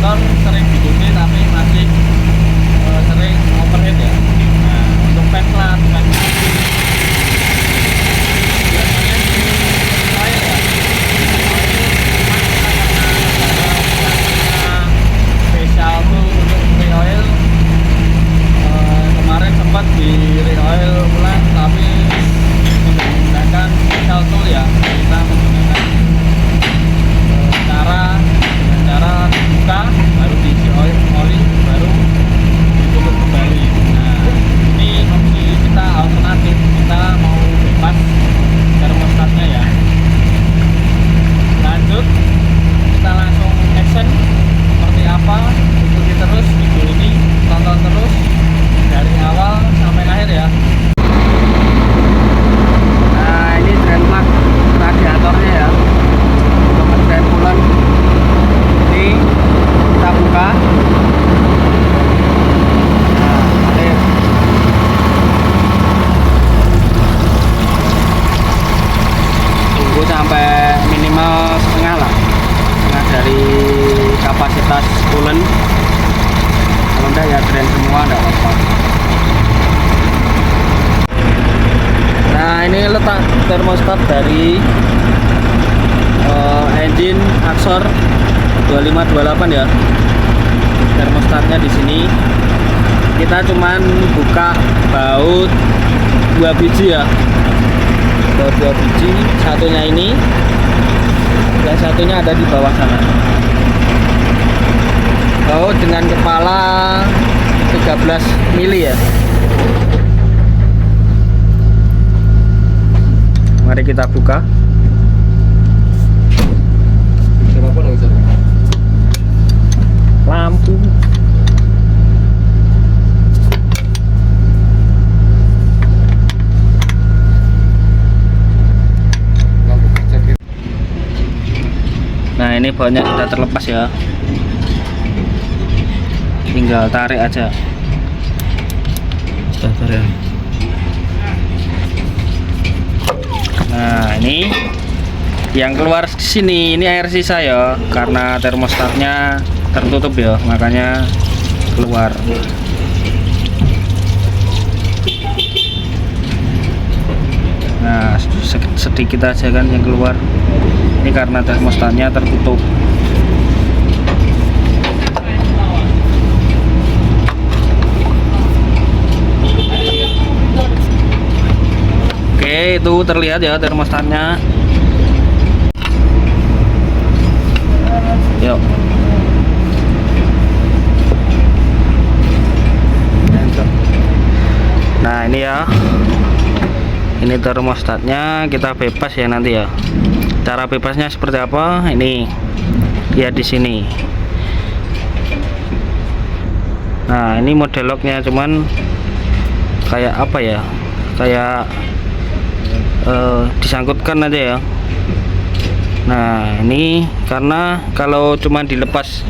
motor sering dikunci tapi masih sering overheat ya. Nah, untuk fan clutch biasanya di oil ya. Spesial tuh untuk re-oil, kemarin sempat di re-oil ulang tapi menggunakan spesial tool ya. Kita menggunakan dengan cara dibuka baru diisi oli baru ditutup kembali. Nah, ini opsi kita alternatif, kita mau bebas termostatnya ya. Lanjut, kita langsung action seperti apa, ikuti terus video ini, tonton terus dari awal sampai akhir ya. Nah, ini drain plug radiatornya ya, untuk drain coolant. Ini kita buka. Nah, air. Tunggu sampai minimal setengah lah, setengah dari kapasitas coolant. Kalau enggak ya drain semua, enggak apa-apa. Nah, ini letak termostat dari engine Axor 2528 ya. Termostatnya di sini. Kita cuman buka baut 2 biji ya. Baut 2 biji, satunya ini, yang satunya ada di bawah sana. Baut dengan kepala 13 mili ya. Mari kita buka. Lampu. Nah, ini bautnya sudah terlepas ya. Tinggal tarik aja. Sudah tarik. Nah, ini yang keluar di sini, ini air sisa ya, karena termostatnya tertutup ya, makanya keluar. Nah, sedikit aja kan yang keluar. Ini karena termostatnya tertutup. Oke, itu terlihat ya termostatnya. Yuk. Nah, ini ya. Ini termostatnya, kita bebas ya nanti ya. Cara bebasnya seperti apa? Ini ya di sini. Nah, ini model locknya, cuman kayak apa ya? Kayak disangkutkan aja ya. Nah, ini karena kalau cuma dilepas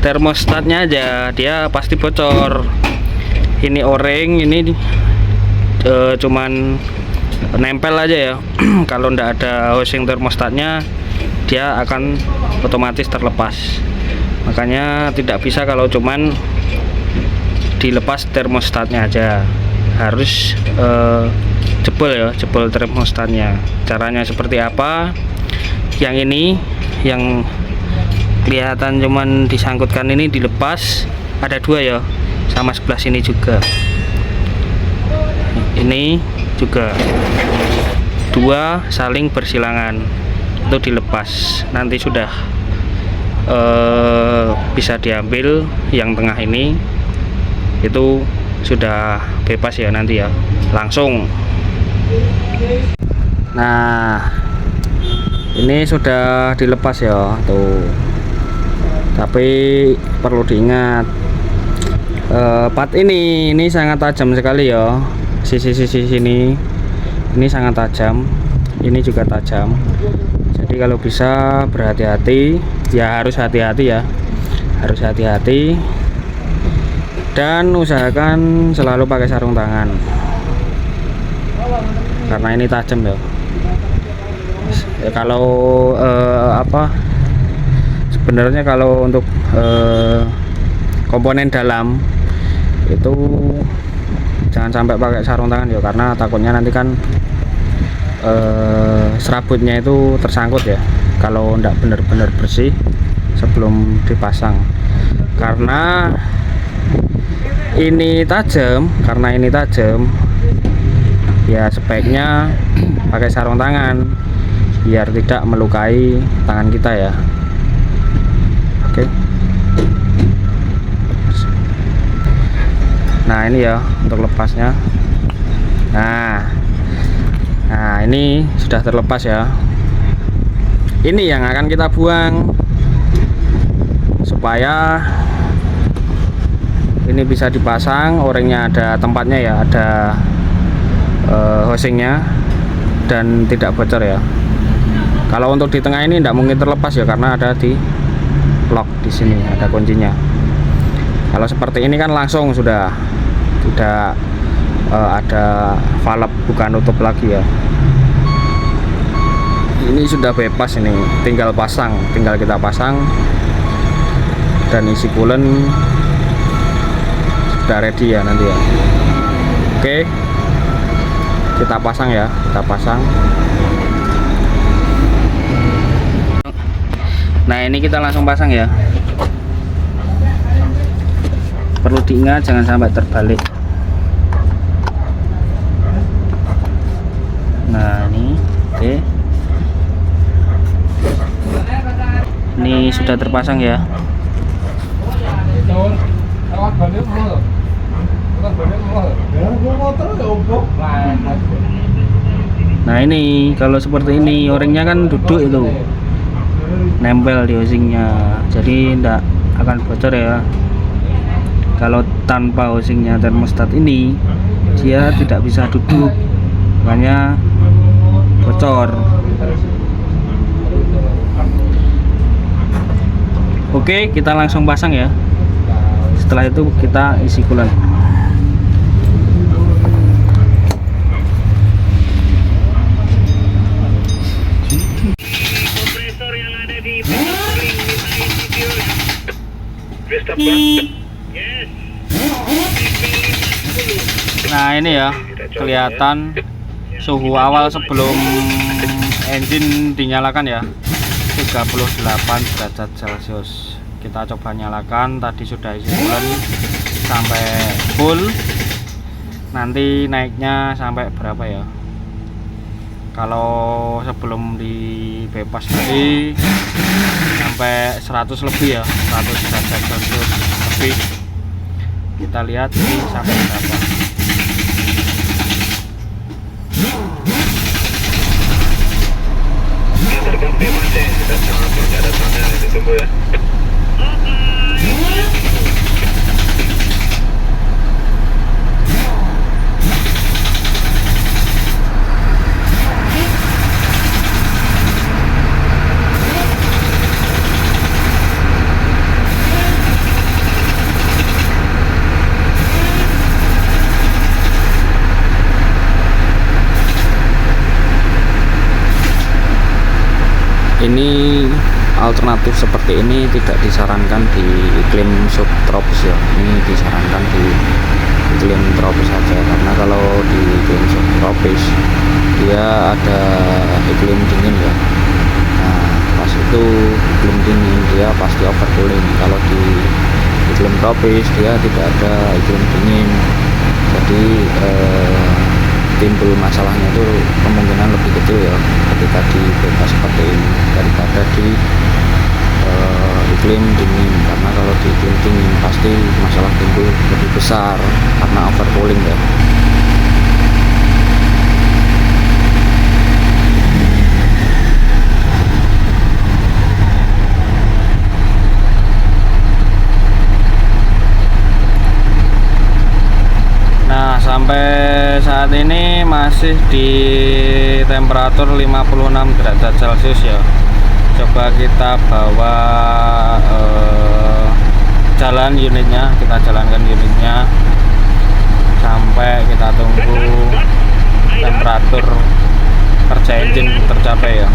termostatnya aja dia pasti bocor. Ini o-ring, ini cuman nempel aja ya. Kalau ndak ada housing termostatnya dia akan otomatis terlepas. Makanya tidak bisa kalau cuman dilepas termostatnya aja, harus jebol ya, jebol termostatnya. Caranya seperti apa? Yang ini yang kelihatan cuman disangkutkan ini dilepas, ada dua ya, sama sebelah sini juga. Ini juga dua saling bersilangan, itu dilepas. Nanti sudah bisa diambil yang tengah ini, itu sudah bebas ya nanti ya, langsung. Nah, ini sudah dilepas ya tuh, tapi perlu diingat part ini sangat tajam sekali ya. Sisi-sisi sini ini sangat tajam, ini juga tajam. Jadi kalau bisa berhati-hati ya, harus hati-hati ya, harus hati-hati, dan usahakan selalu pakai sarung tangan karena ini tajam ya. Kalau sebenarnya kalau untuk komponen dalam itu jangan sampai pakai sarung tangan ya, karena takutnya nanti kan serabutnya itu tersangkut ya kalau tidak benar-benar bersih sebelum dipasang. Karena ini tajam, ya sebaiknya pakai sarung tangan biar tidak melukai tangan kita ya. Oke. Nah ini ya untuk lepasnya. Nah ini sudah terlepas ya. Ini yang akan kita buang supaya ini bisa dipasang. O-ringnya ada tempatnya ya, ada housingnya dan tidak bocor ya. Kalau untuk di tengah ini tidak mungkin terlepas ya, karena ada di lock di sini, ada kuncinya. Kalau seperti ini kan langsung sudah tidak ada valve buka nutup lagi ya. Ini sudah bebas, ini tinggal kita pasang dan isi coolant sudah ready ya nanti ya. Oke, kita pasang ya, Nah ini kita langsung pasang ya. Perlu diingat jangan sampai terbalik. Nah ini oke. Ini sudah terpasang ya. Nah ini kalau seperti ini O-ringnya kan duduk itu, nempel di housingnya, jadi tidak akan bocor ya. Kalau tanpa housingnya termostat ini dia tidak bisa duduk, makanya bocor. Oke, kita langsung pasang ya. Setelah itu kita isi coolant. Kompresor yang ada di Yes. Nah ini ya, kelihatan suhu awal sebelum engine dinyalakan ya, 38 derajat Celcius. Kita coba nyalakan, tadi sudah isi coolant sampai full. Nanti naiknya sampai berapa ya? Kalau sebelum dibebas tadi sampai 100 lebih ya, 100 derajat Celcius lebih. Kita lihat ini sampai berapa. Terkonfirmasi sudah sangat ada tanda, ditunggu ya. Ini alternatif seperti ini tidak disarankan di iklim subtropis ya. Ini disarankan di iklim tropis saja, karena kalau di iklim subtropis dia ada iklim dingin ya. Nah pas itu iklim dingin dia pasti overcooling. Kalau di iklim tropis dia tidak ada iklim dingin, jadi timbul masalahnya itu kemungkinan lebih kecil ya ketika dibebas seperti ini daripada di iklim dingin. Karena kalau di iklim dingin pasti masalah timbul lebih besar karena overcooling ya. Nah sampai saat ini masih di temperatur 56 derajat Celcius ya. Coba kita bawa jalan unitnya, kita jalankan unitnya sampai kita tunggu temperatur kerja engine tercapai ya.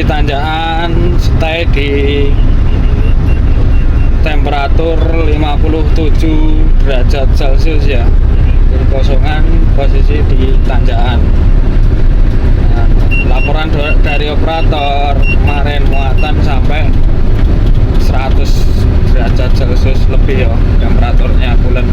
tanjakan stay di temperatur 57 derajat Celcius ya. Kekosongan posisi di tanjakan. Nah, laporan dari operator kemarin muatan sampai 100 derajat Celcius lebih ya temperaturnya bulan.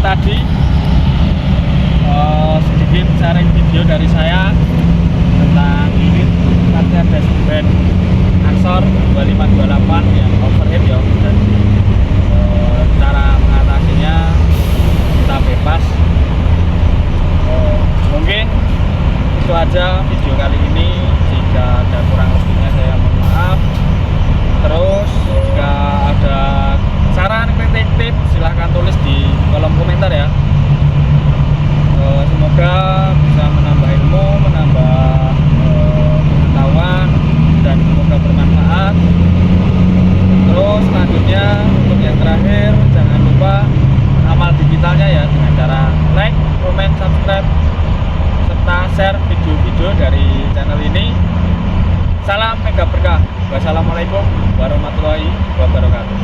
Tadi sedikit sharing video dari saya tentang unit Katia Dashband Axor 2528 yang overhead ya, dan cara mengatasinya kita bebas. Mungkin itu aja video kali ini. Jika ada kurang lebihnya saya mohon maaf. Terus jika ada saran, kritik, tips silahkan tulis di kolom komentar ya. Semoga bisa menambah ilmu, menambah pengetahuan, dan semoga bermanfaat. Terus selanjutnya untuk yang terakhir, jangan lupa amal digitalnya ya, dengan cara like, comment, subscribe, serta share video-video dari channel ini. Salam mega berkah. Wassalamualaikum warahmatullahi wabarakatuh.